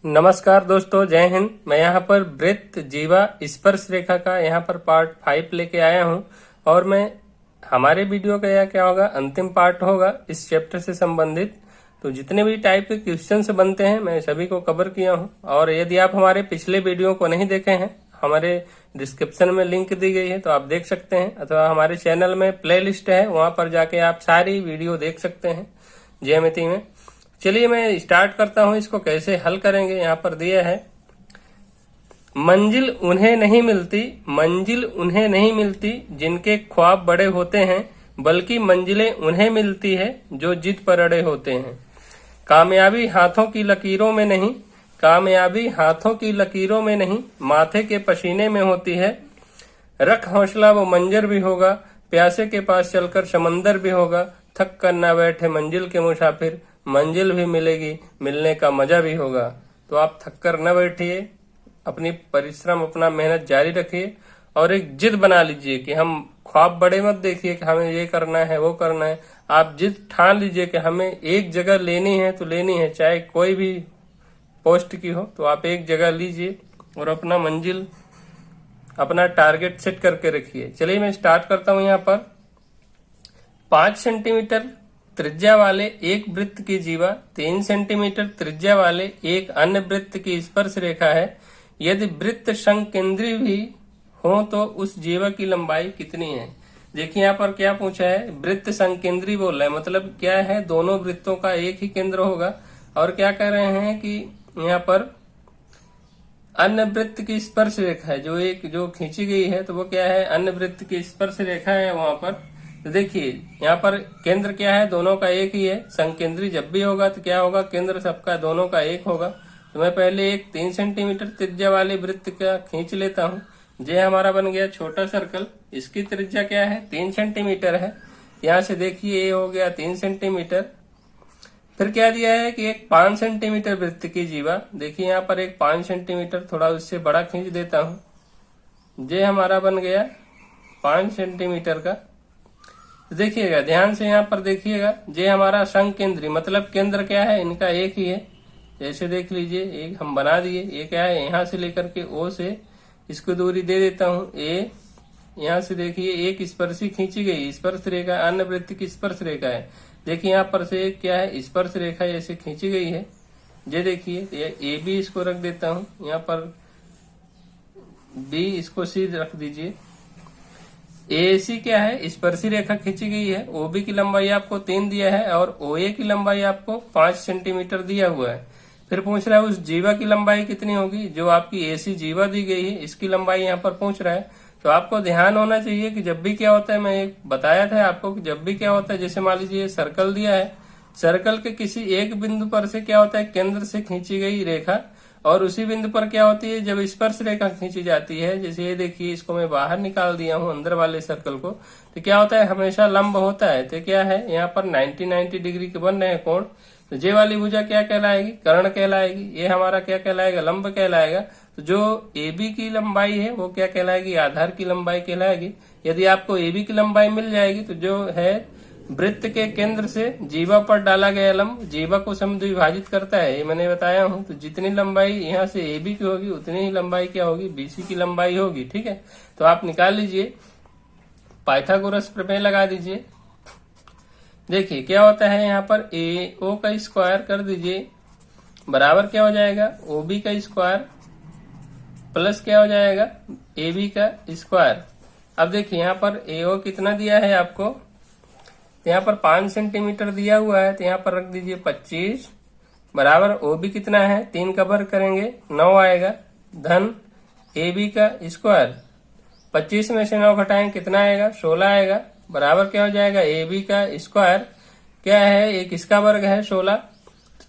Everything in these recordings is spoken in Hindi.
नमस्कार दोस्तों, जय हिंद। मैं यहाँ पर वृत्त जीवा स्पर्श रेखा का यहाँ पर पार्ट 5 लेके आया हूँ और मैं हमारे वीडियो का यह क्या होगा, अंतिम पार्ट होगा इस चैप्टर से संबंधित। तो जितने भी टाइप के क्वेश्चंस बनते हैं मैं सभी को कवर किया हूँ। और यदि आप हमारे पिछले वीडियो को नहीं देखे हैं, हमारे डिस्क्रिप्शन में लिंक दी गई है तो आप देख सकते हैं, अथवा हमारे चैनल में प्ले लिस्ट है, वहां पर जाके आप सारी वीडियो देख सकते हैं ज्यामिति में। चलिए मैं स्टार्ट करता हूं, इसको कैसे हल करेंगे। यहाँ पर दिया है, मंजिल उन्हें नहीं मिलती जिनके ख्वाब बड़े होते हैं, बल्कि मंजिलें उन्हें मिलती है जो जिद पर अड़े होते हैं। कामयाबी हाथों की लकीरों में नहीं, माथे के पसीने में होती है। रख हौसला, वो मंजर भी होगा, प्यासे के पास चलकर समंदर भी होगा। थक कर ना बैठे मंजिल के मुसाफिर, मंजिल भी मिलेगी, मिलने का मजा भी होगा। तो आप थक कर न बैठिए, अपनी परिश्रम, अपना मेहनत जारी रखिए और एक जिद बना लीजिए कि हम ख्वाब बड़े मत देखिए कि हमें ये करना है वो करना है। आप जिद ठान लीजिए कि हमें एक जगह लेनी है तो लेनी है, चाहे कोई भी पोस्ट की हो। तो आप एक जगह लीजिए और अपना मंजिल, अपना टारगेट सेट करके रखिए। चलिए मैं स्टार्ट करता हूं। यहाँ पर 5 सेंटीमीटर त्रिज्या वाले एक वृत्त की जीवा, 3 सेंटीमीटर त्रिज्या वाले एक अन्य वृत्त की स्पर्श रेखा है। यदि वृत्त संकेंद्री भी हो तो उस जीवा की लंबाई कितनी है। देखिए यहाँ पर क्या पूछा है, वृत्त संकेंद्री बोल रहा है, मतलब क्या है, दोनों वृत्तों का एक ही केंद्र होगा। और क्या कह रहे हैं कि यहाँ पर अन्य वृत्त की स्पर्श रेखा है, जो खींची गई है, तो वो क्या है, अन्य वृत्त की स्पर्श रेखा है वहां पर। तो देखिए यहाँ पर केंद्र क्या है, दोनों का एक ही है। संकेंद्री जब भी होगा तो क्या होगा, केंद्र सबका दोनों का एक होगा। तो मैं पहले एक 3 सेंटीमीटर त्रिज्या वाले वृत्त का खींच लेता हूँ। ये हमारा बन गया छोटा सर्कल, इसकी त्रिज्या क्या है, 3 सेंटीमीटर है। यहाँ से देखिए ये हो गया 3 सेंटीमीटर। फिर क्या दिया है कि एक 5 सेंटीमीटर वृत्त की जीवा, देखिए यहाँ पर एक 5 सेंटीमीटर, थोड़ा उससे बड़ा खींच देता हूँ। ये हमारा बन गया 5 सेंटीमीटर का। देखिएगा ध्यान से, यहाँ पर देखिएगा, ये हमारा संकेंद्री, मतलब केंद्र क्या है, इनका एक ही है। जैसे देख लीजिए, एक हम बना दिए, ये क्या है, यहाँ से लेकर के ओ से इसको दूरी दे देता हूँ ए। यहाँ से देखिए एक स्पर्शी खींची गई, स्पर्श रेखा अन्य वृत्त की स्पर्श रेखा है। देखिए यहाँ पर से एक क्या है, स्पर्श रेखा ऐसे खींची गई है। ये देखिए ए बी इसको रख देता हूँ, यहाँ पर बी इसको सी रख दीजिए। एसी क्या है, स्पर्शी रेखा खींची गई है। ओबी की लंबाई आपको 3 दिया है और ओए की लंबाई आपको 5 सेंटीमीटर दिया हुआ है। फिर पूछ रहा है उस जीवा की लंबाई कितनी होगी, जो आपकी एसी जीवा दी गई है, इसकी लंबाई यहाँ पर पूछ रहा है। तो आपको ध्यान होना चाहिए कि जब भी क्या होता है, मैं एक बताया था आपको कि जब भी क्या होता है, जैसे मान लीजिए सर्कल दिया है, सर्कल के किसी एक बिंदु पर से क्या होता है, केंद्र से खींची गई रेखा, और उसी बिंदु पर क्या होती है, जब स्पर्श रेखा खींची जाती है, जैसे ये देखिए, इसको मैं बाहर निकाल दिया हूं अंदर वाले सर्कल को, तो क्या होता है, हमेशा लंब होता है। तो क्या है, यहाँ पर 90 डिग्री के बन रहे हैं कोण। तो जे वाली भुजा क्या कहलाएगी, कर्ण कहलाएगी। ये हमारा क्या कहलाएगा, लंब कहलाएगा। तो जो AB की लंबाई है वो क्या कहलाएगी, आधार की लंबाई कहलाएगी। यदि आपको AB की लंबाई मिल जाएगी तो जो है वृत्त के केंद्र से जीवा पर डाला गया लंब जीवा को समद्विभाजित करता है, ये मैंने बताया हूं। तो जितनी लंबाई यहाँ से AB की होगी उतनी ही लंबाई क्या होगी, BC की लंबाई होगी। ठीक है, तो आप निकाल लीजिए, पाइथागोरस प्रमेय लगा दीजिए। देखिए क्या होता है, यहाँ पर AO का स्क्वायर कर दीजिए, बराबर क्या हो जाएगा, OB का स्क्वायर प्लस क्या हो जाएगा, AB का स्क्वायर। अब देखिए यहाँ पर AO कितना दिया है आपको, तो यहाँ पर 5 सेंटीमीटर दिया हुआ है, तो यहाँ पर रख दीजिए 25 बराबर OB कितना है, 3 का वर्ग करेंगे 9 आएगा, धन AB का स्क्वायर। 25 में से 9 घटाएं कितना आएगा, 16 आएगा, बराबर क्या हो जाएगा, AB का स्क्वायर क्या है, एक इसका वर्ग है 16,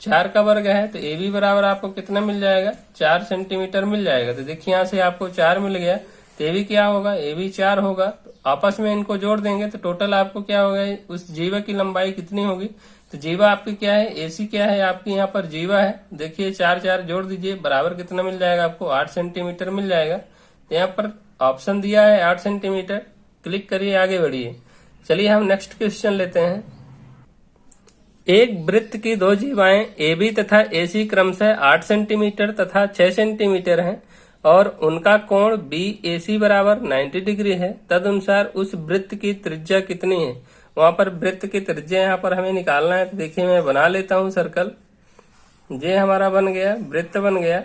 4 का वर्ग है, तो AB बराबर आपको कितना मिल जाएगा, 4 सेंटीमीटर मिल जाएगा। तो देखिए यहाँ से आपको 4 मिल गया, तो AB क्या होगा, AB 4 होगा। तो आपस में इनको जोड़ देंगे तो टोटल आपको क्या होगा, उस जीवा की लंबाई कितनी होगी। तो जीवा आपकी क्या है, AC क्या है आपकी, यहाँ पर जीवा है। देखिए 4 4 जोड़ दीजिए, बराबर कितना मिल जाएगा आपको, 8 सेंटीमीटर मिल जाएगा। तो यहाँ पर ऑप्शन दिया है 8 सेंटीमीटर, क्लिक करिए, आगे बढ़िए। चलिए हम नेक्स्ट क्वेश्चन लेते हैं। एक वृत्त की दो जीवाएं AB तथा AC क्रमशः 8 सेंटीमीटर तथा 6 सेंटीमीटर हैं और उनका कोण BAC बराबर 90 डिग्री है। तदनुसार उस वृत्त की त्रिज्या कितनी है? वहां पर वृत्त की त्रिज्या यहाँ पर हमें निकालना है। तो देखिए मैं बना लेता हूँ सर्कल। ये हमारा बन गया, वृत्त बन गया।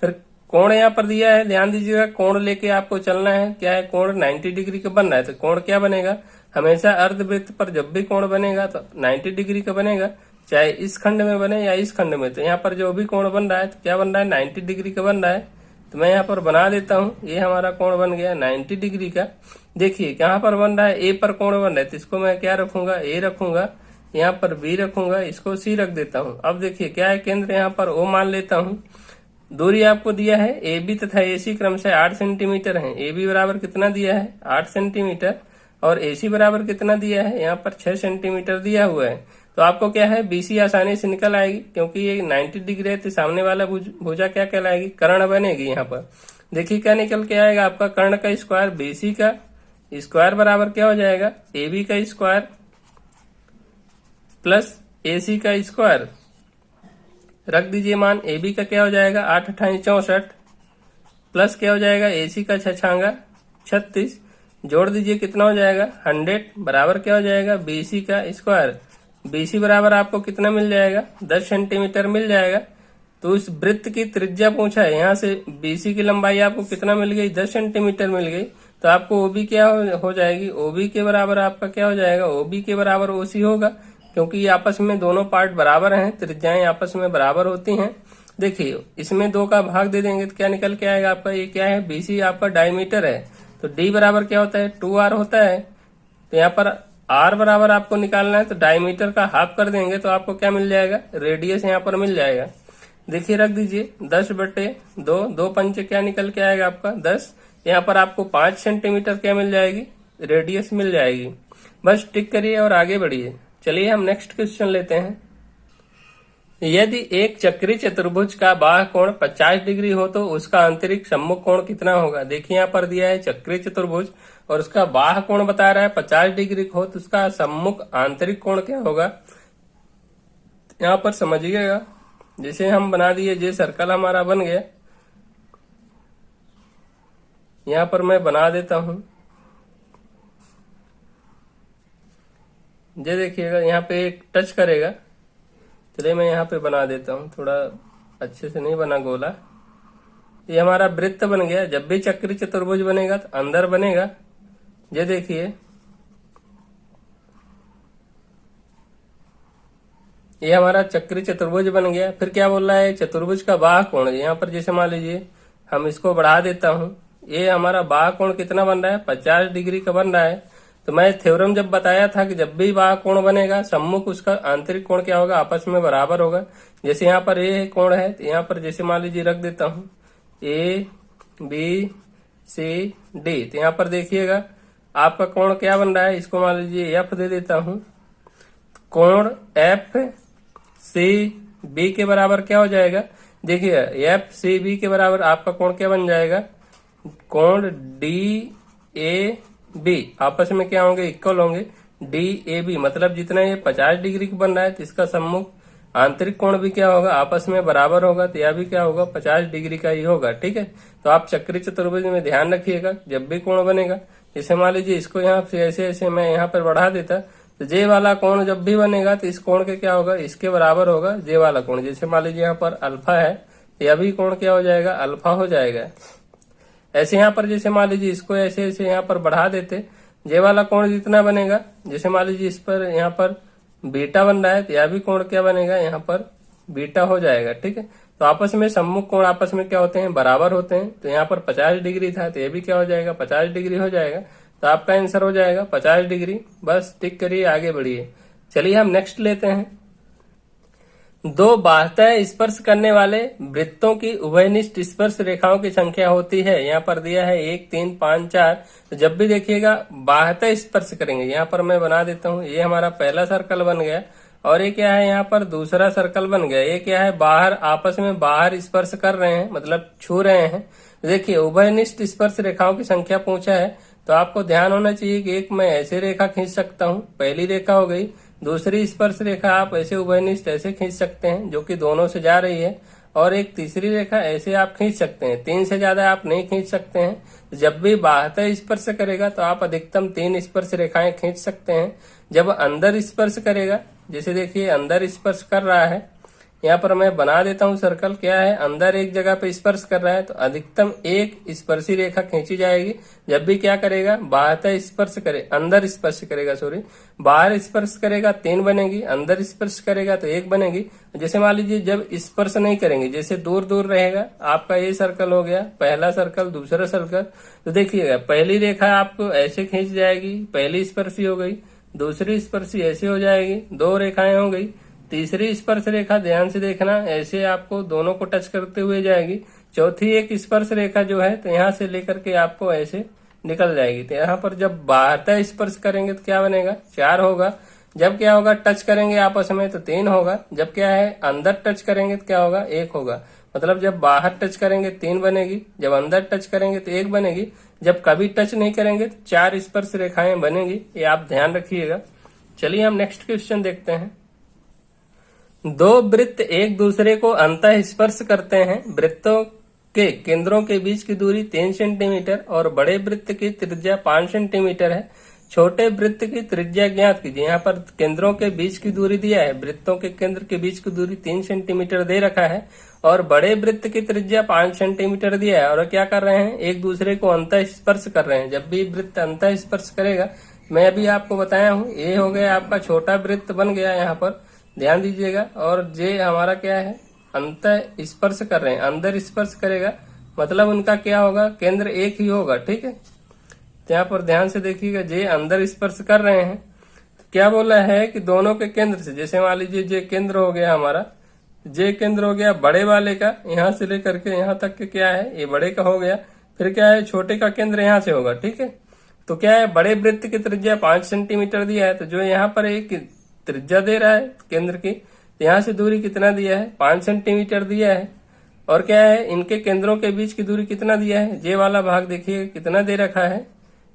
फिर कोण यहाँ पर दिया है, ध्यान दीजिएगा, कोण लेके आपको चलना है। क्या है? कोण 90 डिग्री का बन रहा है, तो कोण क्या बनेगा? हमेशा अर्धवृत्त पर जब भी कोण बनेगा तो 90 डिग्री का बनेगा, चाहे इस खंड में बने या इस खंड में। तो यहाँ पर जो भी कोण बन रहा है तो क्या बन रहा है? 90 डिग्री का बन रहा है। तो मैं यहाँ पर बना देता हूँ। ये हमारा कोण बन गया 90 डिग्री का। देखिए कहाँ पर बन रहा है? ए पर कोण बन रहा है, तो इसको मैं क्या रखूंगा? ए रखूंगा। यहाँ पर बी रखूंगा, इसको सी रख देता हूँ। अब देखिए क्या है? केंद्र यहाँ पर ओ मान लेता हूँ। दूरी आपको दिया है ए बी तथा ए सी क्रमशः 8 सेंटीमीटर है। ए बी बराबर कितना दिया है? 8 सेंटीमीटर। और ए सी बराबर कितना दिया है? यहाँ पर 6 सेंटीमीटर दिया हुआ है। तो आपको क्या है? BC आसानी से निकल आएगी, क्योंकि ये 90 डिग्री है तो सामने वाला भुजा क्या कहलाएगी? कर्ण बनेगी। यहाँ पर देखिए क्या निकल के आएगा आपका? कर्ण का स्क्वायर BC का स्क्वायर बराबर क्या हो जाएगा? AB का स्क्वायर प्लस AC का स्क्वायर। रख दीजिए मान। AB का क्या हो जाएगा? 8 अठाई 64 प्लस क्या हो जाएगा? AC का 6 छांगा 36। जोड़ दीजिए कितना हो जाएगा? 100 बराबर क्या हो जाएगा? BC का स्क्वायर। BC बराबर आपको कितना मिल जाएगा? 10 सेंटीमीटर मिल जाएगा। तो उस वृत्त की त्रिज्या पूछा है, यहाँ से BC की लंबाई आपको कितना मिल गई? 10 सेंटीमीटर मिल गई। तो आपको OB क्या हो जाएगी? OB के बराबर आपका क्या हो जाएगा? OB के बराबर OC होगा, क्योंकि ये आपस में दोनों पार्ट बराबर हैं, त्रिज्याएं आपस में बराबर होती हैं। देखिए इसमें 2 का भाग दे देंगे तो क्या निकल के आएगा आपका? ये क्या है? BC आपका डायमीटर है, तो D बराबर क्या होता है? 2R होता है। तो यहाँ पर R बराबर आपको निकालना है, तो डायमीटर का हाफ कर देंगे तो आपको क्या मिल जाएगा? रेडियस यहाँ पर मिल जाएगा। देखिए रख दीजिए 10/2, 2 पंचे क्या निकल के आएगा आपका? 10। यहाँ पर आपको 5 सेंटीमीटर क्या मिल जाएगी? रेडियस मिल जाएगी। बस टिक करिए और आगे बढ़िए। चलिए हम नेक्स्ट क्वेश्चन लेते हैं। यदि एक चक्रीय चतुर्भुज का बाह्य कोण 50 डिग्री हो तो उसका आंतरिक सम्मुख कोण कितना होगा? देखिए यहाँ पर दिया है चक्रीय चतुर्भुज और उसका बाह्य कोण बता रहा है 50 डिग्री हो, तो उसका सम्मुख आंतरिक कोण क्या होगा? यहाँ पर समझिएगा। जैसे हम बना दिए, ये सर्कल हमारा बन गया। यहाँ पर मैं बना देता हूं। ये देखिएगा यहाँ पे एक टच करेगा। चलिए मैं यहाँ पे बना देता हूँ, थोड़ा अच्छे से नहीं बना गोला। ये हमारा वृत्त बन गया। जब भी चक्रीय चतुर्भुज बनेगा तो अंदर बनेगा। ये देखिए ये हमारा चक्रीय चतुर्भुज बन गया। फिर क्या बोल रहा है? चतुर्भुज का बाह्य कोण। यहाँ पर जैसे मान लीजिए हम इसको बढ़ा देता हूँ। ये हमारा बाह्य कोण कितना बन रहा है? 50 डिग्री का बन रहा है। तो मैं थ्योरम जब बताया था कि जब भी बाह्य कोण बनेगा सम्मुख उसका आंतरिक कोण क्या होगा? आपस में बराबर होगा। जैसे यहाँ पर ये कोण है, तो यहाँ पर जैसे मान लीजिए रख देता हूँ ABCD। तो यहाँ पर देखिएगा आपका कोण क्या बन रहा है? इसको मान लीजिए F दे देता हूँ। कोण FCB के बराबर क्या हो जाएगा? देखिए FCB के बराबर आपका कोण क्या बन जाएगा? कोण DAB आपस में क्या होंगे? इक्वल होंगे। DAB मतलब जितना ये 50 डिग्री का बन रहा है तो इसका सम्मुख आंतरिक कोण भी क्या होगा? आपस में बराबर होगा। तो यह भी क्या होगा? 50 डिग्री का ही होगा। ठीक है, तो आप चक्रीय चतुर्भुज में ध्यान रखिएगा, जब भी कोण बनेगा, जैसे मान लीजिए इसको यहाँ से ऐसे ऐसे मैं यहाँ पर बढ़ा देता, तो जे वाला कोण जब भी बनेगा तो इस कोण के क्या होगा? इसके बराबर होगा जे वाला कोण। जैसे मान लीजिए यहाँ पर अल्फा है, यह भी कोण क्या हो जाएगा? अल्फा हो जाएगा। ऐसे यहाँ पर जैसे मान लीजिए इसको ऐसे ऐसे यहाँ पर बढ़ा देते, जे वाला कोण जितना बनेगा, जैसे मान लीजिए इस पर यहाँ पर बीटा बन रहा है तो यह भी कोण क्या बनेगा? यहाँ पर बीटा हो जाएगा। ठीक है, तो आपस में सम्मुख कोण आपस में क्या होते हैं? बराबर होते हैं। तो यहाँ पर 50 डिग्री था तो ये भी क्या हो जाएगा? 50 डिग्री हो जाएगा। तो आपका आंसर हो जाएगा 50 डिग्री। बस टिक करिए, आगे बढ़िए। चलिए हम नेक्स्ट लेते हैं। दो बाह्यतः स्पर्श करने वाले वृत्तों की उभयनिष्ठ स्पर्श रेखाओं की संख्या होती है। यहाँ पर दिया है 1, 3, 5, 4। तो जब भी देखिएगा बाह्यतः स्पर्श करेंगे, यहाँ पर मैं बना देता हूँ। ये हमारा पहला सर्कल बन गया और ये क्या है? यहाँ पर दूसरा सर्कल बन गया। ये क्या है? बाहर आपस में बाहर स्पर्श कर रहे हैं, मतलब छू रहे हैं। देखिए उभयनिष्ठ स्पर्श रेखाओं की संख्या पूछा है, तो आपको ध्यान होना चाहिए कि एक मैं ऐसे रेखा खींच सकता हूँ, पहली रेखा हो गई। दूसरी स्पर्श रेखा आप ऐसे उभयनिष्ठ ऐसे खींच सकते हैं जो कि दोनों से जा रही है, और एक तीसरी रेखा ऐसे आप खींच सकते हैं। 3 से ज्यादा आप नहीं खींच सकते हैं। जब भी बाह्य स्पर्श करेगा तो आप अधिकतम 3 स्पर्श रेखाएं खींच सकते हैं। जब अंदर स्पर्श करेगा, जैसे देखिए अंदर स्पर्श कर रहा है, यहाँ पर मैं बना देता हूं सर्कल। क्या है, अंदर एक जगह पे स्पर्श कर रहा है तो अधिकतम एक स्पर्शी रेखा खींची जाएगी। जब भी क्या करेगा, बाह्य स्पर्श करे, अंदर स्पर्श करेगा, सॉरी, बाहर स्पर्श करेगा 3 बनेगी, अंदर स्पर्श करेगा तो 1 बनेगी। जैसे मान लीजिए जब स्पर्श नहीं करेंगे, जैसे दूर दूर रहेगा, आपका ये सर्कल हो गया, पहला सर्कल, दूसरा सर्कल, तो देखिएगा पहली रेखा आपको ऐसे खींच जाएगी, पहली स्पर्शी हो गई, दूसरी स्पर्शी ऐसे हो जाएगी, 2 रेखाएं हो गई, तीसरी स्पर्श रेखा ध्यान से देखना ऐसे आपको दोनों को टच करते हुए जाएगी, चौथी एक स्पर्श रेखा जो है तो यहाँ से लेकर के आपको ऐसे निकल जाएगी। तो यहाँ पर जब बाह्य स्पर्श करेंगे तो क्या बनेगा, 4 होगा। जब क्या होगा, टच करेंगे आपस में तो 3 होगा। जब क्या है, अंदर टच करेंगे तो क्या होगा, 1 होगा। मतलब जब बाहर टच करेंगे 3 बनेगी, जब अंदर टच करेंगे तो 1 बनेगी, जब कभी टच नहीं करेंगे तो 4 स्पर्श रेखाएं बनेगी। ये आप ध्यान रखिएगा। चलिए हम नेक्स्ट क्वेश्चन देखते हैं। 2 वृत्त एक दूसरे को अंतः स्पर्श करते हैं। वृत्तों के केंद्रों के बीच की दूरी 3 सेंटीमीटर और बड़े वृत्त की त्रिज्या 5 सेंटीमीटर है। छोटे वृत्त की त्रिज्या ज्ञात कीजिए। यहाँ पर केंद्रों के बीच की दूरी दिया है, वृत्तों के केंद्र के बीच की दूरी 3 सेंटीमीटर दे रखा है और बड़े वृत्त की त्रिज्या 5 सेंटीमीटर दिया है। और क्या कर रहे हैं, एक दूसरे को अंतः स्पर्श कर रहे हैं। जब भी वृत्त अंतः स्पर्श करेगा, मैं अभी आपको बताया हूँ, ये हो गया आपका छोटा वृत्त बन गया, यहाँ पर ध्यान दीजिएगा। और जे हमारा क्या है, अंतः स्पर्श कर रहे हैं, अंदर स्पर्श करेगा, मतलब उनका क्या होगा, केंद्र एक ही होगा, ठीक है। तो यहाँ पर ध्यान से देखिएगा, जे अंदर स्पर्श कर रहे हैं तो क्या बोला है कि दोनों के केंद्र से, जैसे मान लीजिए जे केंद्र हो गया हमारा, जे केंद्र हो गया बड़े वाले का, यहाँ से लेकर के यहाँ तक के क्या है, ये बड़े का हो गया। फिर क्या है, छोटे का केंद्र यहाँ से होगा, ठीक है। तो क्या है, बड़े वृत्त की त्रिज्या 5 सेंटीमीटर दिया है, तो जो यहाँ पर एक त्रिज्या दे रहा है केंद्र की, यहाँ से दूरी कितना दिया है, 5 सेंटीमीटर दिया है। और क्या है, इनके केंद्रों के बीच की दूरी कितना दिया है, जे वाला भाग देखिए कितना दे रखा है,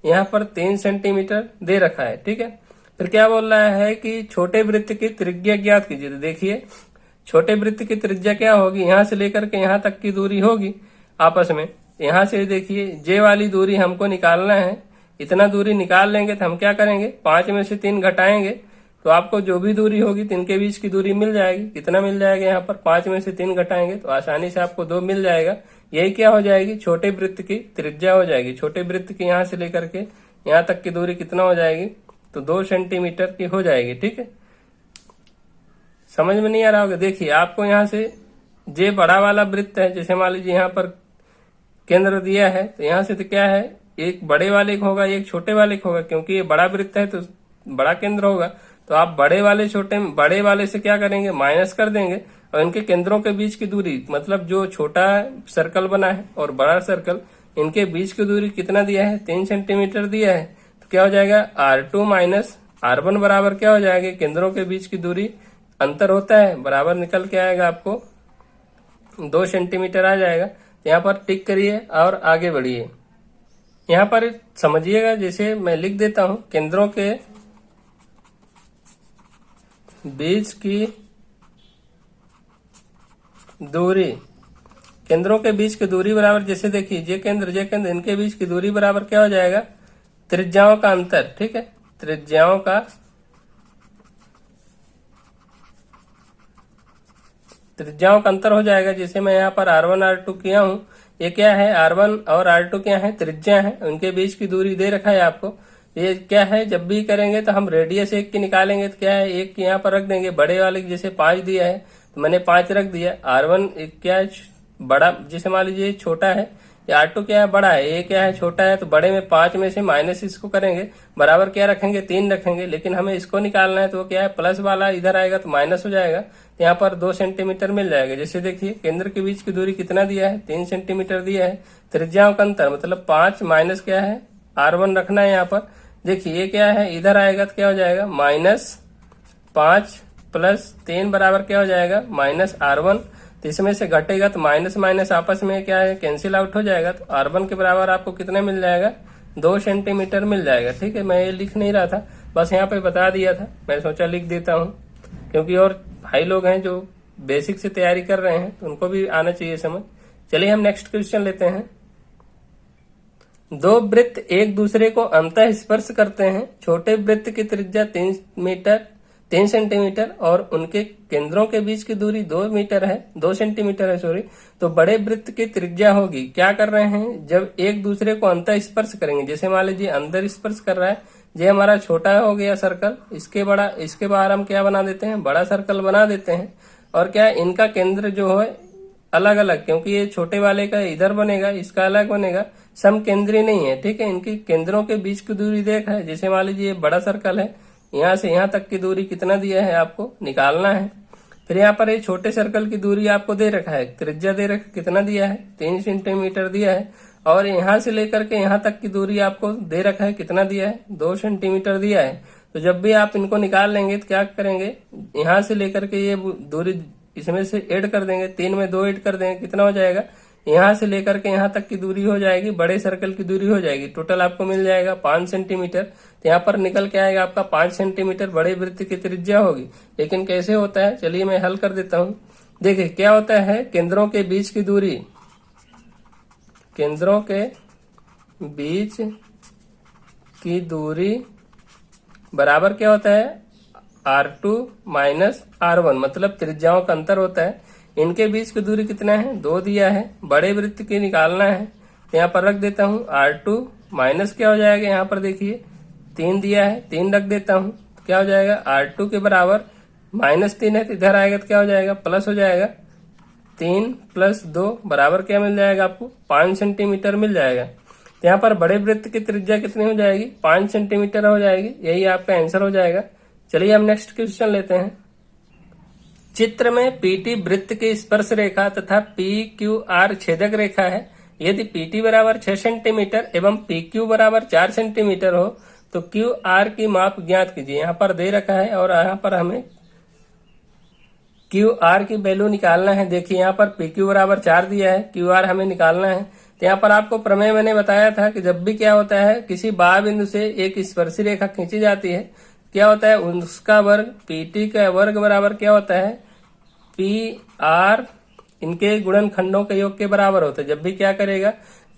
यहाँ पर 3 सेंटीमीटर दे रखा है, ठीक है। फिर क्या बोल रहा है कि छोटे वृत्त की त्रिज्या ज्ञात कीजिए। तो देखिए छोटे वृत्त की त्रिज्या क्या होगी, यहाँ से लेकर के यहाँ तक की दूरी होगी आपस में। यहाँ से देखिए जे वाली दूरी हमको निकालना है, इतना दूरी निकाल लेंगे तो हम क्या करेंगे, 5 में से 3 घटाएंगे तो आपको जो भी दूरी होगी इनके बीच की दूरी मिल जाएगी। कितना मिल जाएगा, यहाँ पर 5 में से 3 घटाएंगे तो आसानी से आपको 2 मिल जाएगा। यही क्या हो जाएगी, छोटे वृत्त की त्रिज्या हो जाएगी। छोटे वृत्त की यहाँ से लेकर के यहाँ तक की दूरी कितना हो जाएगी, तो 2 सेंटीमीटर की हो जाएगी, ठीक है। समझ में नहीं आ रहा होगा, देखिए आपको यहाँ से जे बड़ा वाला वृत्त है, जैसे मान लीजिए यहाँ पर केंद्र दिया है, तो यहाँ से तो क्या है, एक बड़े वाले का होगा, एक छोटे वाले का होगा, क्योंकि ये बड़ा वृत्त है तो बड़ा केंद्र होगा। तो आप बड़े वाले से क्या करेंगे, माइनस कर देंगे और इनके केंद्रों के बीच की दूरी, मतलब जो छोटा सर्कल बना है और बड़ा सर्कल, इनके बीच की दूरी कितना दिया है, 3 सेंटीमीटर दिया है। तो क्या हो जाएगा, R2 माइनस R1 बराबर क्या हो जाएगा, केंद्रों के बीच की दूरी अंतर होता है, बराबर निकल के आएगा आपको 2 सेंटीमीटर आ जाएगा। यहाँ पर टिक करिए और आगे बढ़िए। यहाँ पर समझिएगा, जैसे मैं लिख देता हूं, केंद्रों के बीच की दूरी, केंद्रों के बीच की दूरी बराबर, जैसे देखिए जे केंद्र इनके बीच की दूरी बराबर क्या हो जाएगा, त्रिज्याओं का अंतर, ठीक है। त्रिज्याओं का अंतर हो जाएगा। जैसे मैं यहाँ पर R1 R2 किया हूं, ये क्या है, R1 और R2 क्या है, त्रिज्या है, उनके बीच की दूरी दे रखा है आपको। ये क्या है, जब भी करेंगे तो हम रेडियस 1 की निकालेंगे तो क्या है, 1 की यहाँ पर रख देंगे। बड़े वाले जैसे 5 दिया है तो मैंने 5 रख दिया। R1 क्या है, बड़ा, जैसे मान लीजिए छोटा है, R2 क्या है, बड़ा है, ये क्या है, छोटा है। तो बड़े में 5 में से माइनस इसको करेंगे, बराबर क्या रखेंगे, 3 रखेंगे। लेकिन हमें इसको निकालना है तो क्या है, प्लस वाला इधर आएगा तो माइनस हो जाएगा। तो यहाँ पर 2 सेंटीमीटर मिल जाएगा। जैसे देखिए केंद्र के बीच की दूरी कितना दिया है, 3 सेंटीमीटर दिया है। त्रिज्याओं का अंतर मतलब 5 माइनस क्या है, R1 रखना है यहाँ पर। देखिए ये क्या है, इधर आएगा तो क्या हो जाएगा, -5 प्लस 3 बराबर क्या हो जाएगा, -R1। तो इसमें से घटेगा तो माइनस माइनस आपस में क्या है, कैंसिल आउट हो जाएगा। तो R1 के बराबर आपको कितना मिल जाएगा, 2 सेंटीमीटर मिल जाएगा, ठीक है। मैं ये लिख नहीं रहा था, बस यहाँ पे बता दिया था, मैं सोचा लिख देता हूँ, क्योंकि और भाई लोग हैं जो बेसिक से तैयारी कर रहे हैं तो उनको भी आना चाहिए समझ। चलिए हम नेक्स्ट क्वेश्चन लेते हैं। दो वृत्त एक दूसरे को अंतः स्पर्श करते हैं। छोटे वृत्त की त्रिज्या 3 सेंटीमीटर और उनके केंद्रों के बीच की दूरी 2 सेंटीमीटर है सॉरी। तो बड़े वृत्त की त्रिज्या होगी। क्या कर रहे हैं, जब एक दूसरे को अंतः स्पर्श करेंगे, जैसे मान लीजिए अंदर स्पर्श कर रहा है, ये हमारा छोटा हो गया सर्कल, इसके बाहर हम क्या बना देते हैं, बड़ा सर्कल बना देते हैं। और क्या इनका केंद्र जो है अलग अलग, क्योंकि ये छोटे वाले का इधर बनेगा, इसका अलग बनेगा, सम केंद्रीय नहीं है, ठीक है। इनकी केंद्रों के बीच की दूरी देखा है, जैसे मान लीजिए बड़ा सर्कल है, यहाँ से यहाँ तक की दूरी कितना दिया है आपको निकालना है। फिर यहाँ पर ये छोटे सर्कल की दूरी आपको दे रखा है, त्रिज्या दे रखा, कितना दिया है 3 सेंटीमीटर दिया है। और यहाँ से लेकर के यहाँ तक की दूरी आपको दे रखा है, कितना दिया है 2 सेंटीमीटर दिया है। तो जब भी आप इनको निकाल लेंगे तो क्या करेंगे, यहाँ से लेकर के ये दूरी इसमें से ऐड कर देंगे, 3 में 2 ऐड कर देंगे, कितना हो जाएगा, यहाँ से लेकर के यहाँ तक की दूरी हो जाएगी, बड़े सर्कल की दूरी हो जाएगी, टोटल आपको मिल जाएगा 5 सेंटीमीटर। तो यहाँ पर निकल के आएगा आपका 5 सेंटीमीटर बड़े वृत्त की त्रिज्या होगी। लेकिन कैसे होता है, चलिए मैं हल कर देता हूँ। देखिए क्या होता है, केंद्रों के बीच की दूरी, केंद्रों के बीच की दूरी बराबर क्या होता है, R2 माइनस R1, मतलब त्रिज्याओं का अंतर होता है। इनके बीच की दूरी कितना है, 2 दिया है, बड़े वृत्त की निकालना है। तो यहाँ पर रख देता हूँ R2 माइनस क्या हो जाएगा, यहाँ पर देखिए 3 दिया है, 3 रख देता हूँ, तो क्या हो जाएगा R2 के बराबर -3 है, तो इधर आएगा तो क्या हो जाएगा, प्लस हो जाएगा, 3 + 2 बराबर क्या मिल जाएगा आपको, 5 सेंटीमीटर मिल जाएगा। तो यहाँ पर बड़े वृत्त की त्रिज्या कितनी हो जाएगी, 5 सेंटीमीटर हो जाएगी, यही आपका आंसर हो जाएगा। चलिए हम नेक्स्ट क्वेश्चन लेते हैं। चित्र में PT वृत्त की स्पर्श रेखा तथा PQR छेदक रेखा है। यदि PT बराबर 6 सेंटीमीटर एवं PQ बराबर 4 सेंटीमीटर हो तो QR की माप ज्ञात कीजिए। यहाँ पर दे रखा है और यहाँ पर हमें QR की वैल्यू निकालना है। देखिए यहाँ पर PQ बराबर 4 दिया है, QR हमें निकालना है। तो यहाँ पर आपको प्रमेय मैंने बताया था कि जब भी क्या होता है, किसी बाह्य बिंदु से एक स्पर्शी रेखा खींची जाती है, क्या होता है, उसका वर्ग PT का वर्ग बराबर क्या होता है, PR इनके गुणनखंडों के योग के बराबर होता है। जब भी क्या करेगा,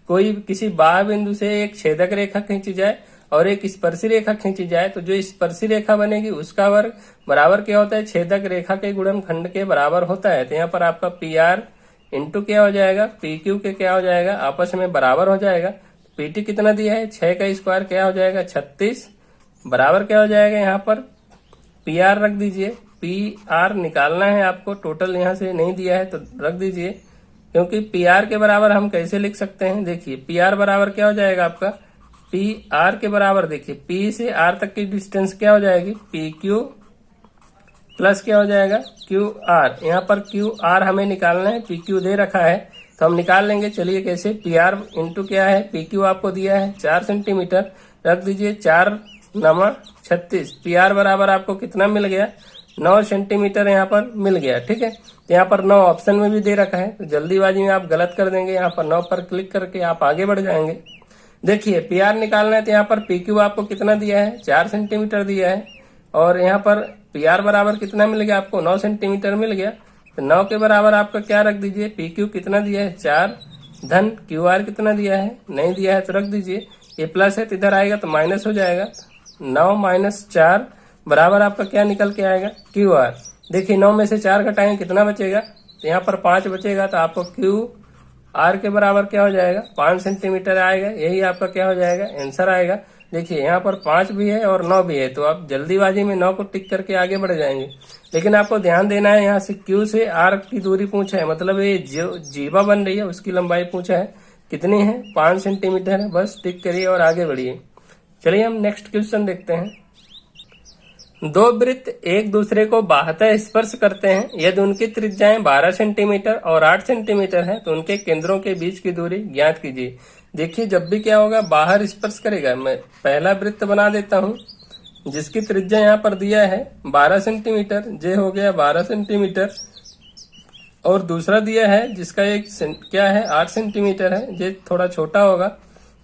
कोई किसी बाह्य बिंदु से एक छेदक रेखा खींची जाए और एक स्पर्शी रेखा खींची जाए, तो जो स्पर्शी रेखा बनेगी उसका वर्ग बराबर क्या होता है, छेदक रेखा के गुणनखंड के बराबर होता है। तो यहाँ पर आपका PR इंटू क्या हो जाएगा, PQ के क्या हो जाएगा, आपस में बराबर हो जाएगा। PT कितना दिया है, 6 का स्क्वायर क्या हो जाएगा 36, बराबर क्या हो जाएगा, यहाँ पर PR रख दीजिए, PR निकालना है आपको, टोटल यहाँ से नहीं दिया है तो रख दीजिए, क्योंकि PR के बराबर हम कैसे लिख सकते हैं, देखिए PR बराबर क्या हो जाएगा आपका, PR के बराबर देखिए P से R तक की डिस्टेंस क्या हो जाएगी, PQ प्लस क्या हो जाएगा QR। यहाँ पर QR हमें निकालना है, PQ दे रखा है तो हम निकाल लेंगे। चलिए कैसे, PR इंटू क्या है, PQ आपको दिया है 4 सेंटीमीटर, रख दीजिए 4 नमा 36, PR बराबर आपको कितना मिल गया, 9 सेंटीमीटर यहाँ पर मिल गया, ठीक है। तो यहाँ पर 9 ऑप्शन में भी दे रखा है, तो जल्दीबाजी में आप गलत कर देंगे, यहाँ पर 9 पर क्लिक करके आप आगे बढ़ जाएंगे। देखिए PR निकालना है तो यहाँ पर PQ आपको कितना दिया है, 4 सेंटीमीटर दिया है, और यहाँ पर PR बराबर कितना मिल गया आपको, 9 सेंटीमीटर मिल गया। तो 9 के बराबर आपका क्या रख दीजिए, PQ कितना दिया है 4 धन QR कितना दिया है, नहीं दिया है तो रख दीजिए, ये प्लस है तो इधर आएगा तो माइनस हो जाएगा, 9 - 4 बराबर आपका क्या निकल के आएगा, QR। देखिए 9 में से 4 घटाएंगे कितना बचेगा, तो यहाँ पर 5 बचेगा, तो आपको QR के बराबर क्या हो जाएगा, 5 सेंटीमीटर आएगा, यही आपका क्या हो जाएगा, आंसर आएगा। देखिए यहाँ पर 5 भी है और 9 भी है, तो आप जल्दीबाजी में 9 को टिक करके आगे बढ़ जाएंगे। लेकिन आपको ध्यान देना है, यहाँ से Q से R की दूरी पूछा है, मतलब ये जो जीवा बन रही है उसकी लंबाई पूछा है, कितनी है 5 सेंटीमीटर है। बस टिक करिए और आगे बढ़िए। चलिए हम नेक्स्ट क्वेश्चन देखते हैं। दो वृत्त एक दूसरे को बाह्यतः स्पर्श करते हैं। यदि उनकी त्रिज्याएं 12 सेंटीमीटर और 8 सेंटीमीटर है तो उनके केंद्रों के बीच की दूरी ज्ञात कीजिए। देखिए जब भी क्या होगा, बाहर स्पर्श करेगा, मैं पहला वृत्त बना देता हूं जिसकी त्रिज्या यहाँ पर दिया है 12 सेंटीमीटर, ये हो गया 12 सेंटीमीटर, और दूसरा दिया है जिसका एक क्या है 8 सेंटीमीटर है, ये थोड़ा छोटा होगा,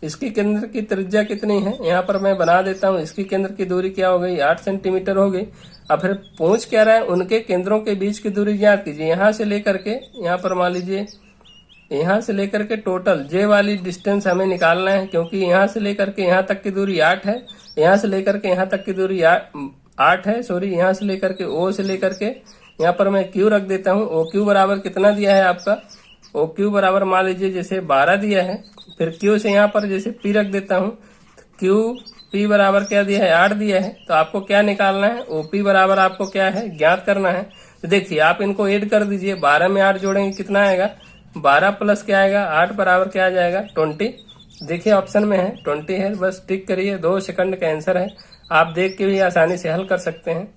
इसकी केंद्र की त्रिज्या कितनी है, यहाँ पर मैं बना देता हूँ। इसकी केंद्र की दूरी क्या हो गई, 8 सेंटीमीटर हो गई। अब फिर पूछ क्या रहा है, उनके केंद्रों के बीच की दूरी ज्ञात कीजिए। यहाँ से लेकर के यहाँ पर मान लीजिए, यहाँ से लेकर के टोटल जे वाली डिस्टेंस हमें निकालना है, क्योंकि यहाँ से लेकर के यहाँ तक की दूरी 8 है, यहाँ से लेकर के यहाँ तक की दूरी 8 है, सॉरी, यहाँ से लेकर के ओ से लेकर के यहाँ पर मैं क्यू रख देता हूँ। ओ क्यू बराबर कितना दिया है आपका, ओ क्यू बराबर मान लीजिए जैसे 12 दिया है। फिर क्यू से यहाँ पर जैसे पी रख देता हूँ, क्यू पी बराबर क्या दिया है, 8 दिया है। तो आपको क्या निकालना है, ओपी बराबर आपको क्या है, ज्ञात करना है। तो देखिए आप इनको ऐड कर दीजिए, 12 में 8 जोड़ेंगे कितना आएगा, 12 प्लस क्या आएगा, 8 बराबर क्या आ जाएगा, 20। देखिए ऑप्शन में है 20 है, बस टिक करिए। 2 सेकंड का आंसर है, आप देख के भी आसानी से हल कर सकते हैं।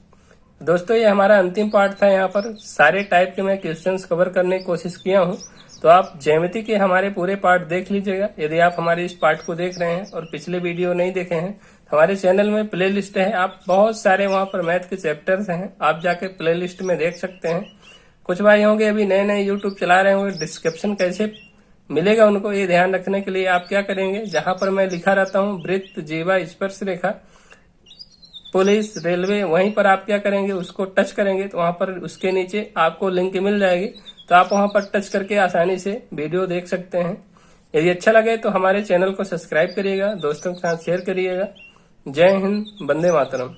दोस्तों ये हमारा अंतिम पार्ट था। यहाँ पर सारे टाइप के मैं क्वेश्चंस कवर करने की कोशिश किया हूँ, तो आप ज्यामिति के हमारे पूरे पार्ट देख लीजिएगा। यदि आप हमारे इस पार्ट को देख रहे हैं और पिछले वीडियो नहीं देखे हैं, हमारे चैनल में प्ले लिस्ट है, आप बहुत सारे वहाँ पर मैथ के चैप्टर्स हैं, आप जाके प्ले लिस्ट में देख सकते हैं। कुछ भाई होंगे अभी नए नए यूट्यूब चला रहे होंगे, डिस्क्रिप्शन कैसे मिलेगा उनको, ये ध्यान रखने के लिए आप क्या करेंगे, जहां पर मैं लिखा रहता हूँ वृत्त, जीवा, स्पर्श रेखा, पुलिस, रेलवे, वहीं पर आप क्या करेंगे, उसको टच करेंगे तो वहां पर उसके नीचे आपको लिंक मिल जाएगी, तो आप वहां पर टच करके आसानी से वीडियो देख सकते हैं। यदि अच्छा लगे तो हमारे चैनल को सब्सक्राइब करिएगा, दोस्तों के साथ शेयर करिएगा। जय हिंद, वंदे मातरम।